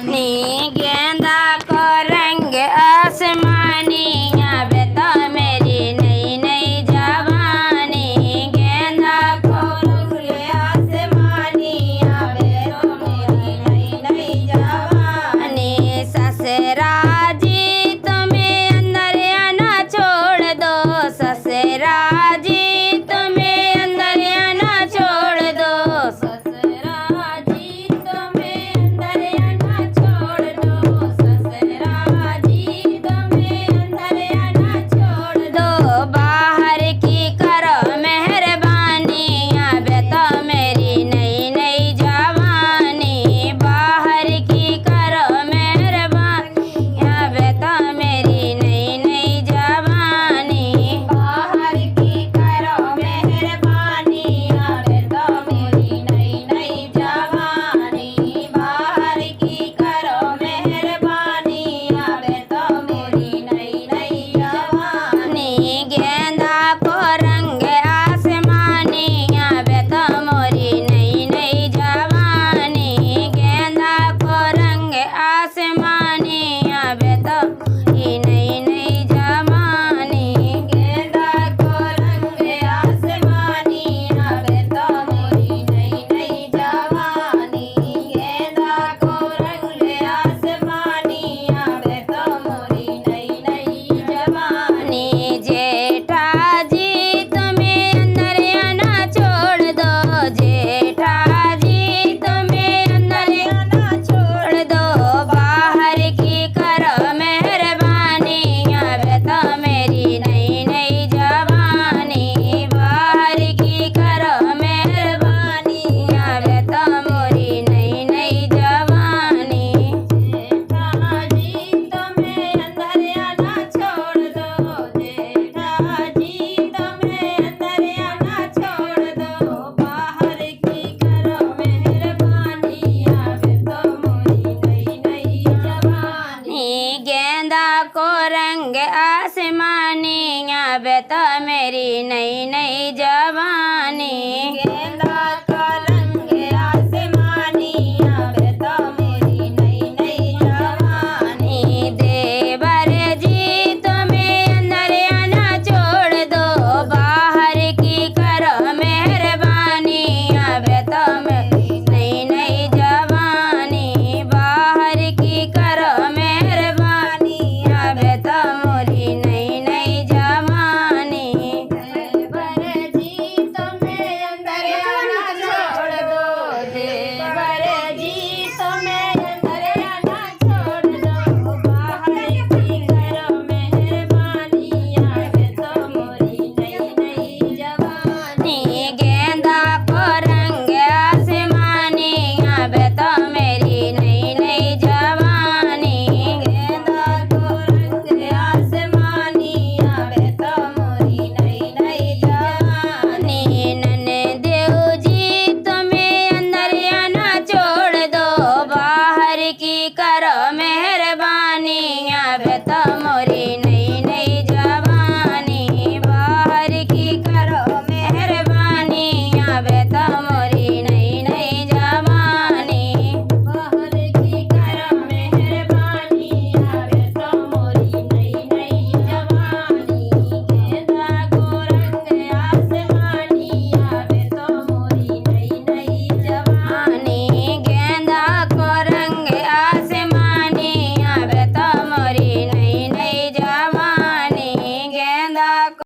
नी गेंदा को रंग आसमानी आवे तो मेरी नई नई जवानी। गेंदा को रंग आसमानी आवे तो मेरी नई नई जवानी। ससुरा जी तुम्हें अंदर आना छोड़ दो, ससुरा जी तुम्हें अंदर आना छोड़ दो, ससुरा जी तुम्हें अंदर आना छोड़ दो, ससुरा जी तुम्हें अंदर आना छोड़ दो। बाहर की करो मेहरबानी आवे तो मेरी नई नई जवानी। बाहर की करो मेहरबानी आवे तो मेरी नई नई जवानी। बाहर की करो मेहरबानी आवे तो मेरी नई नई जवानी। बाहर की करो मेहरबानी आवे तो मेरी नई नई जवानी। गेंदा को रंग आसमानी आवे तो मोरी नई नई जवानी। गेंदा को रंग आसमानी आवे तो मोरी नई नई जवानी। गेंदा को रंग आसमानी आवे तो मोरी नई नई जवानी। गेंदा को रंग आसमानी आवे तो मोरी नई नई जवानी। जेठा जी तुम्हें अंदर आना छोड़ दो, जेठा जी तुम्हें अंदर आना छोड़ दो। बाहर की करो मेहरबानी आवे तो मेरी नई नई जवानी। बाहर की करो मेहरबानी आवे तो मोरी नई नई जवानी। जेठा जी तुम्हें अंदर आना छोड़ दो, जेठा जी तुम्हें अंदर आना छोड़ दो। बाहर की करो मेहरबानी आवे तो मोरी नई नई जवानी। गेंदा को रंग आसमानी आवे तो मेरी नई नई जवानी। गेंदा को रंग आसमानी आवे तो मेरी नई नई जवानी। देवर जी तुम्हें अंदर आना छोड़ दो, बाहर की करो मेहरबानी आवे तो मेरी नई नई जवानी। बाहर की करो मेहरबानी आवे तो मोरी नई नई जवानी। देवर जी तुम्हें अंदर आना छोड़ दो, देवर जी तुम्हें अंदर आना छोड़ दो। बाहर की करो मेहरबानी आवे तो मोरी नई नई जवानी। गेंदा को रंग आसमानी आवे तो मेरी नई नई जवानी। गेंदा को रंग आसमानी आवे तो मोरी नई नई जवानी। ननदेव जी तुम्हें अंदर आना छोड़ दो, बाहर की